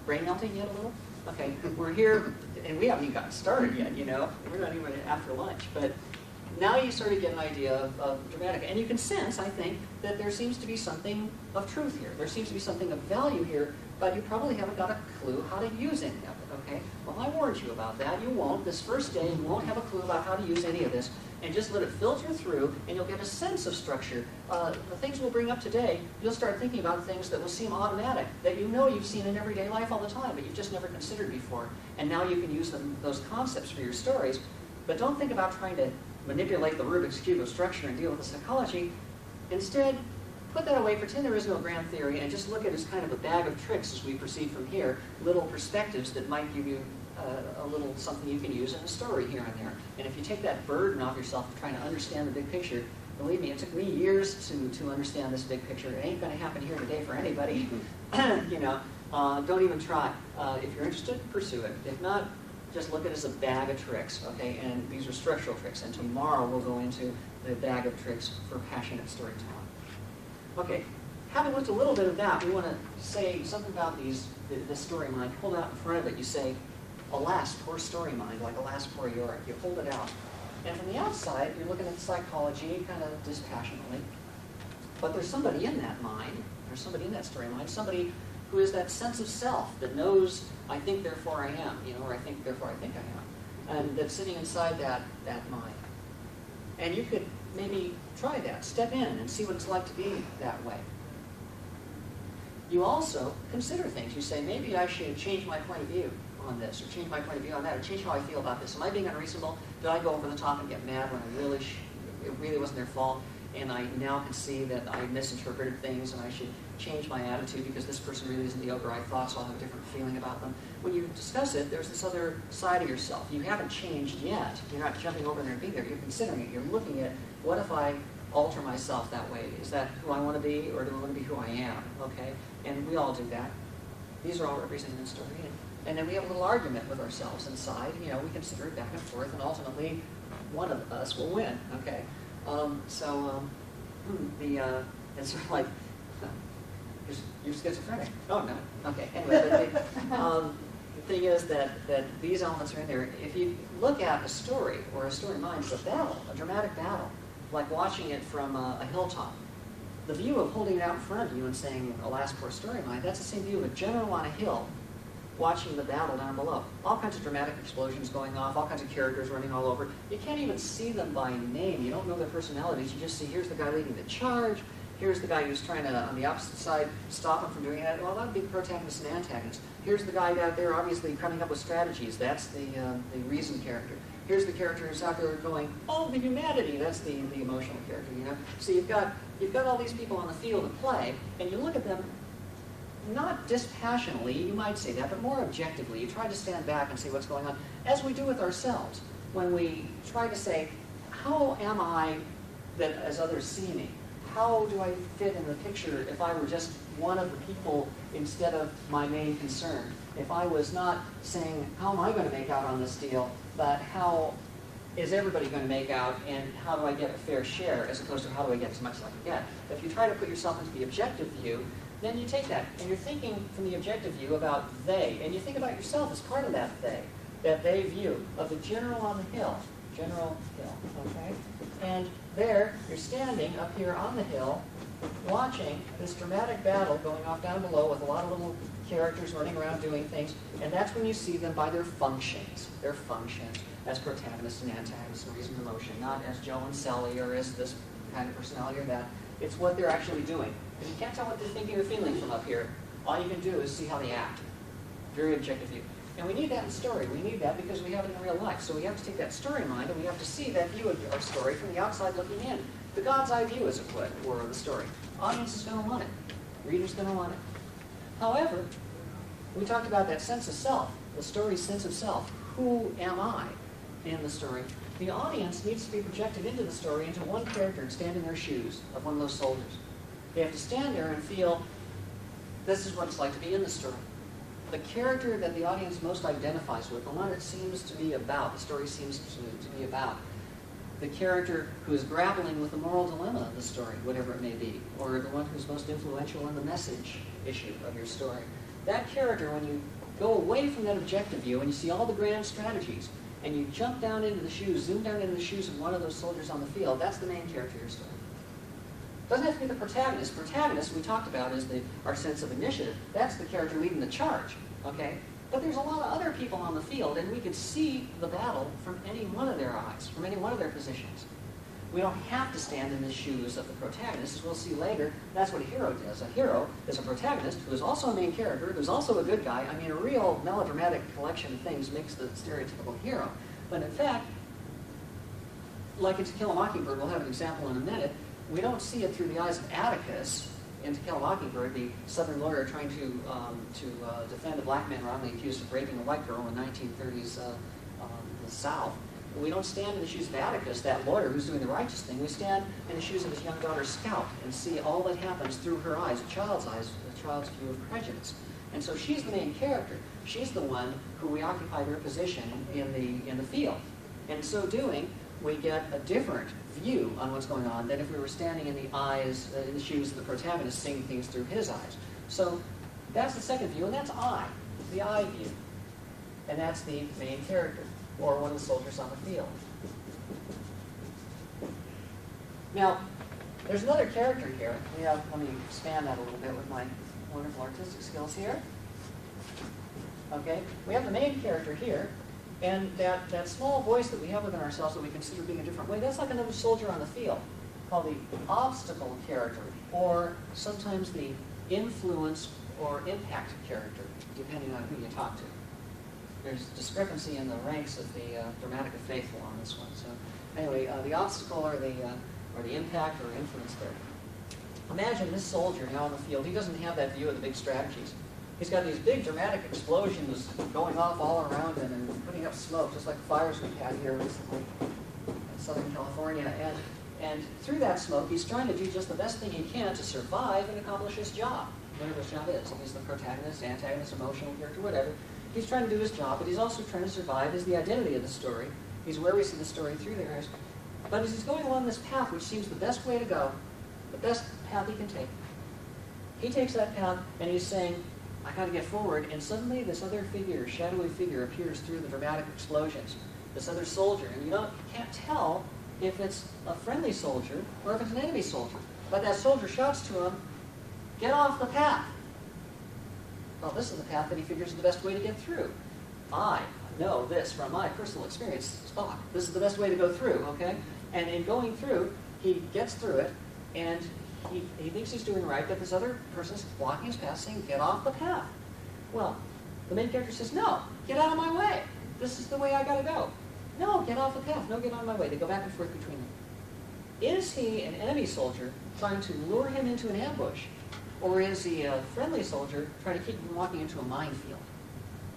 brain melting yet a little? Okay, we're here, and we haven't even gotten started yet, you know. We're not even after lunch. But now you sort of get an idea of Dramatica. And you can sense, I think, that there seems to be something of truth here. There seems to be something of value here, but you probably haven't got a clue how to use any of it, okay? Well, I warned you about that. You won't. This first day, you won't have a clue about how to use any of this. And just let it filter through, and you'll get a sense of structure. The things we'll bring up today, you'll start thinking about things that will seem automatic, that you know you've seen in everyday life all the time, but you've just never considered before. And now you can use those concepts for your stories. But don't think about trying to manipulate the Rubik's Cube of structure and deal with the psychology. Instead, put that away, pretend there is no grand theory, and just look at it as kind of a bag of tricks as we proceed from here, little perspectives that might give you a little something you can use in a story here and there. And if you take that burden off yourself of trying to understand the big picture, believe me, it took me years to understand this big picture. It ain't going to happen here today for anybody. You know, don't even try. If you're interested, pursue it. If not, just look at it as a bag of tricks, okay? And these are structural tricks. And tomorrow we'll go into the bag of tricks for passionate storytelling. Okay, having looked a little bit at that, we want to say something about this story mind. Hold out in front of it. You say, alas, poor story mind, like alas, poor Yorick. You hold it out. And from the outside, you're looking at the psychology kind of dispassionately. But there's somebody in that mind, there's somebody in that story mind, somebody who is that sense of self that knows, I think, therefore I am, you know, or I think, therefore I think I am. And that's sitting inside that mind. And you could maybe try that. Step in and see what it's like to be that way. You also consider things. You say, maybe I should change my point of view on this, or change my point of view on that, or change how I feel about this. Am I being unreasonable? Did I go over the top and get mad when it really wasn't their fault? And I now can see that I misinterpreted things, and I should change my attitude because this person really isn't the ogre I thought, so I'll have a different feeling about them. When you discuss it, there's this other side of yourself. You haven't changed yet. You're not jumping over there and being there. You're considering it. You're looking at, what if I alter myself that way? Is that who I want to be, or do I want to be who I am? Okay? And we all do that. These are all represented in the story. And then we have a little argument with ourselves inside. You know, we consider it back and forth, and ultimately, one of us will win. Okay? It's sort of like, you're schizophrenic. Oh, no. Okay, anyway, the thing is that these elements are in there. If you look at a story, or a story mind, it's a battle, a dramatic battle, like watching it from a hilltop. The view of holding it out in front of you and saying, alas, poor story mind, that's the same view of a general on a hill watching the battle down below. All kinds of dramatic explosions going off, all kinds of characters running all over. You can't even see them by name. You don't know their personalities. You just see, here's the guy leading the charge. Here's the guy who's trying to, on the opposite side, stop him from doing that. Well, that would be the protagonist and antagonist. Here's the guy out there, obviously, coming up with strategies. That's the reason character. Here's the character who's out there going, oh, the humanity. That's the emotional character, you know. So you've got all these people on the field of play, and you look at them not dispassionately, you might say that, but more objectively. You try to stand back and see what's going on, as we do with ourselves. When we try to say, how am I that as others see me? How do I fit in the picture if I were just one of the people instead of my main concern? If I was not saying, how am I going to make out on this deal, but how is everybody going to make out, and how do I get a fair share, as opposed to how do I get as much as I can get? If you try to put yourself into the objective view, then you take that, and you're thinking from the objective view about they, and you think about yourself as part of that they view of the general on the hill, okay? And there, you're standing up here on the hill, watching this dramatic battle going off down below with a lot of little characters running around doing things, and that's when you see them by their functions, as protagonists and antagonists and reason and emotion, not as Joe and Sally, or as this kind of personality or that. It's what they're actually doing. If you can't tell what they're thinking or feeling from up here, all you can do is see how they act. Very objective view. And we need that in story. We need that because we have it in real life. So we have to take that story in mind, and we have to see that view of our story from the outside looking in. The God's eye view, as it were, of the story. Audience is going to want it. Reader's going to want it. However, we talked about that sense of self, the story's sense of self. Who am I in the story? The audience needs to be projected into the story, into one character, and stand in their shoes of one of those soldiers. They have to stand there and feel, this is what it's like to be in the story. The character that the audience most identifies with, the one it seems to be about, the story seems to be about, the character who is grappling with the moral dilemma of the story, whatever it may be, or the one who's most influential in the message issue of your story. That character, when you go away from that objective view and you see all the grand strategies, and you jump down into the shoes, zoom down into the shoes of one of those soldiers on the field, that's the main character of your story. Doesn't have to be the protagonist. Protagonist, we talked about, is our sense of initiative. That's the character leading the charge, okay? But there's a lot of other people on the field, and we can see the battle from any one of their eyes, from any one of their positions. We don't have to stand in the shoes of the protagonist. As we'll see later, that's what a hero does. A hero is a protagonist who is also a main character, who's also a good guy. I mean, a real melodramatic collection of things makes the stereotypical hero. But in fact, like in To Kill a Mockingbird, we'll have an example in a minute, we don't see it through the eyes of Atticus in To Kill a Mockingbird, the Southern lawyer trying to defend a black man wrongly accused of raping a white girl in 1930s the South. We don't stand in the shoes of Atticus, that lawyer who's doing the righteous thing. We stand in the shoes of his young daughter, Scout, and see all that happens through her eyes, a child's view of prejudice. And so she's the main character. She's the one who we occupy their position in the field. And in so doing, we get a different view on what's going on than if we were standing in the shoes of the protagonist, seeing things through his eyes. So that's the second view, and that's I, the I view. And that's the main character, or one of the soldiers on the field. Now, there's another character here. Let me expand that a little bit with my wonderful artistic skills here. Okay, we have the main character here, and that small voice that we have within ourselves that we consider being a different way, that's like another soldier on the field, called the obstacle character, or sometimes the influence or impact character, depending on who you talk to. There's discrepancy in the ranks of the Dramatica faithful on this one. So anyway, the obstacle or the impact or influence character. Imagine this soldier now in the field. He doesn't have that view of the big strategies. He's got these big dramatic explosions going off all around him and putting up smoke, just like fires we've had here recently in Southern California. And through that smoke, he's trying to do just the best thing he can to survive and accomplish his job, whatever his job is. He's the protagonist, antagonist, emotional character, whatever. He's trying to do his job, but he's also trying to survive as the identity of the story. He's where we see the story through their eyes. But as he's going along this path, which seems the best way to go, the best path he can take, he takes that path and he's saying, I got to get forward, and suddenly this other figure, shadowy figure, appears through the dramatic explosions. This other soldier, and you can't tell if it's a friendly soldier or if it's an enemy soldier. But that soldier shouts to him, get off the path. Well, this is the path that he figures is the best way to get through. I know this from my personal experience, Spock. This is the best way to go through, okay? And in going through, he gets through it, and he thinks he's doing right, but this other person's blocking his path, saying, get off the path. Well, the main character says, no, get out of my way. This is the way I gotta go. No, get off the path. No, get out of my way. They go back and forth between them. Is he an enemy soldier trying to lure him into an ambush? Or is he a friendly soldier trying to keep him walking into a minefield?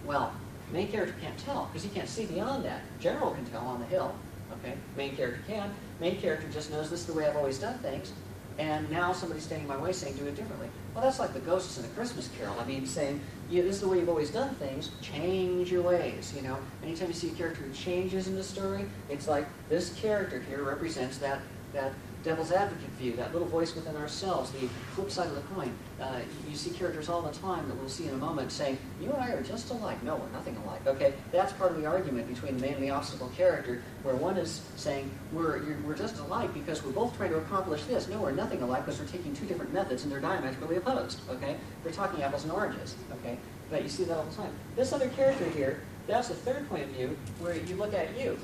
Well, the main character can't tell, because he can't see beyond that. General can tell on the hill, okay? Main character can. Main character just knows this is the way I've always done things, and now somebody's standing in my way saying do it differently. Well, that's like the ghosts in A Christmas Carol. I mean, saying, yeah, this is the way you've always done things, change your ways, you know? Anytime you see a character who changes in the story, it's like this character here represents that devil's advocate view, that little voice within ourselves, the flip side of the coin. You see characters all the time that we'll see in a moment saying, you and I are just alike. No, we're nothing alike. Okay, that's part of the argument between the main and the obstacle character, where one is saying, we're just alike because we're both trying to accomplish this. No, we're nothing alike because we're taking two different methods and they're diametrically opposed. Okay, they're talking apples and oranges. Okay, but you see that all the time. This other character here, that's the third point of view, where you look at you.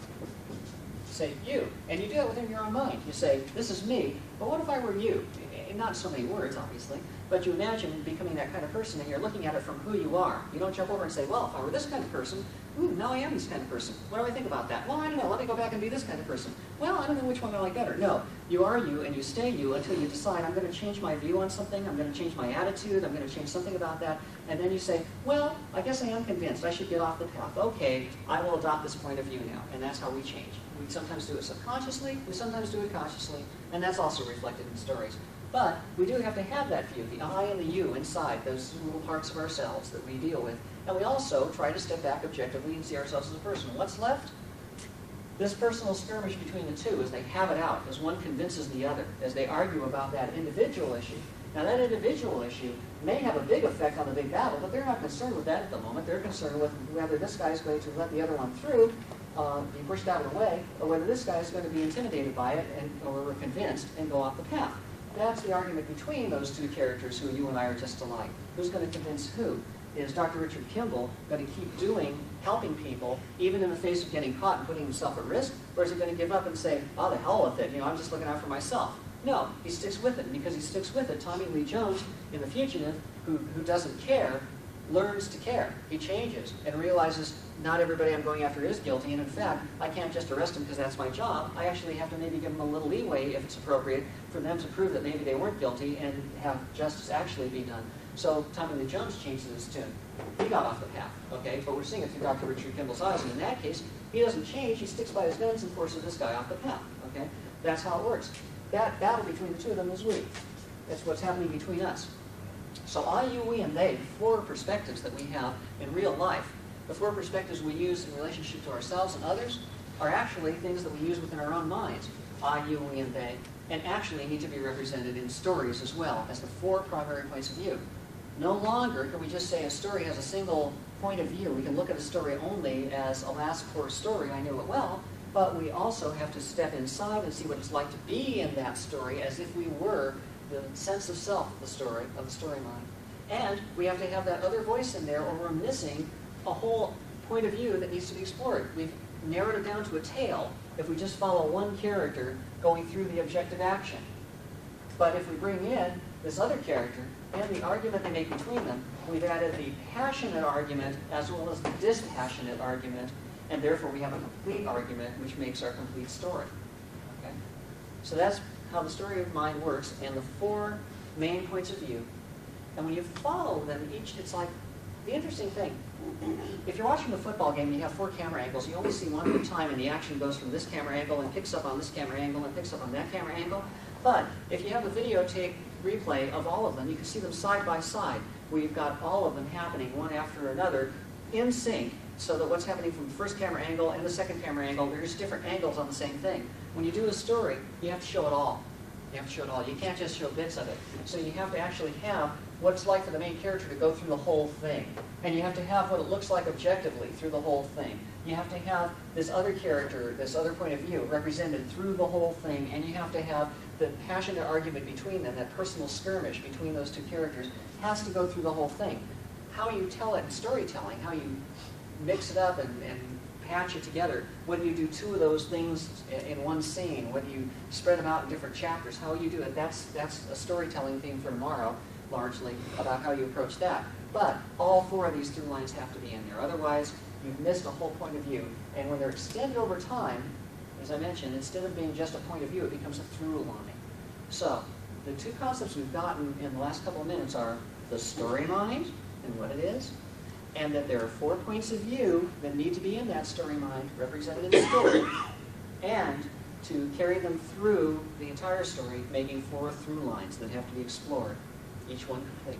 Say you, and you do that within your own mind. You say, this is me, but what if I were you? And not so many words, obviously, but you imagine becoming that kind of person, and you're looking at it from who you are. You don't jump over and say, well, if I were this kind of person, now I am this kind of person. What do I think about that? Well, I don't know. Let me go back and be this kind of person. Well, I don't know which one I like better. No, you are you, and you stay you until you decide, I'm going to change my view on something, I'm going to change my attitude, I'm going to change something about that, and then you say, well, I guess I am convinced I should get off the path. Okay, I will adopt this point of view now, and that's how we change. We sometimes do it subconsciously, we sometimes do it consciously, and that's also reflected in stories. But we do have to have that view, the I and the you inside, those little parts of ourselves that we deal with. And we also try to step back objectively and see ourselves as a person. What's left? This personal skirmish between the two as they have it out, as one convinces the other, as they argue about that individual issue. Now that individual issue may have a big effect on the big battle, but they're not concerned with that at the moment. They're concerned with whether this guy is going to let the other one through, be pushed out of the way, or whether this guy is going to be intimidated by it or convinced and go off the path. That's the argument between those two characters who you and I are just alike. Who's going to convince who? Is Dr. Richard Kimball going to keep helping people, even in the face of getting caught and putting himself at risk? Or is he going to give up and say, oh, the hell with it, I'm just looking out for myself? No, he sticks with it. And because he sticks with it, Tommy Lee Jones, in The Fugitive, who doesn't care, learns to care. He changes and realizes not everybody I'm going after is guilty, and in fact, I can't just arrest them because that's my job. I actually have to maybe give them a little leeway, if it's appropriate, for them to prove that maybe they weren't guilty and have justice actually be done. So Tommy Lee Jones changes his tune. He got off the path, okay? But we're seeing it through Dr. Richard Kimball's eyes, and in that case, he doesn't change. He sticks by his guns and forces this guy off the path, okay? That's how it works. That battle between the two of them is we. That's what's happening between us. So I, you, we, and they, four perspectives that we have in real life, the four perspectives we use in relationship to ourselves and others, are actually things that we use within our own minds. I, you, we, and they, and actually need to be represented in stories as well as the four primary points of view. No longer can we just say a story has a single point of view. We can look at a story only as a last core story, I knew it well, but we also have to step inside and see what it's like to be in that story as if we were the sense of self of the story mind. And we have to have that other voice in there, or we're missing a whole point of view that needs to be explored. We've narrowed it down to a tale if we just follow one character going through the objective action. But if we bring in this other character and the argument they make between them, we've added the passionate argument as well as the dispassionate argument, and therefore we have a complete argument which makes our complete story. Okay? So that's how the story of mind works, and the four main points of view. And when you follow them each, it's like the interesting thing. If you're watching a football game and you have four camera angles, you only see one at a time, and the action goes from this camera angle and picks up on this camera angle and picks up on that camera angle. But if you have a videotape replay of all of them, you can see them side by side, where you've got all of them happening one after another in sync, so that what's happening from the first camera angle and the second camera angle, there's different angles on the same thing. When you do a story, you have to show it all. You have to show it all. You can't just show bits of it. So you have to actually have what it's like for the main character to go through the whole thing. And you have to have what it looks like objectively through the whole thing. You have to have this other character, this other point of view represented through the whole thing. And you have to have the passionate argument between them, that personal skirmish between those two characters, has to go through the whole thing. How you tell it in storytelling, how you mix it up and patch it together, whether you do two of those things in one scene, whether you spread them out in different chapters, how you do it, that's a storytelling theme for tomorrow, largely, about how you approach that. But all four of these through lines have to be in there. Otherwise, you've missed a whole point of view. And when they're extended over time, as I mentioned, instead of being just a point of view, it becomes a through line. So, the two concepts we've gotten in the last couple of minutes are the story mind and what it is, and that there are 4 points of view that need to be in that story mind, represented in the story, and to carry them through the entire story, making 4 through lines that have to be explored, each one complete.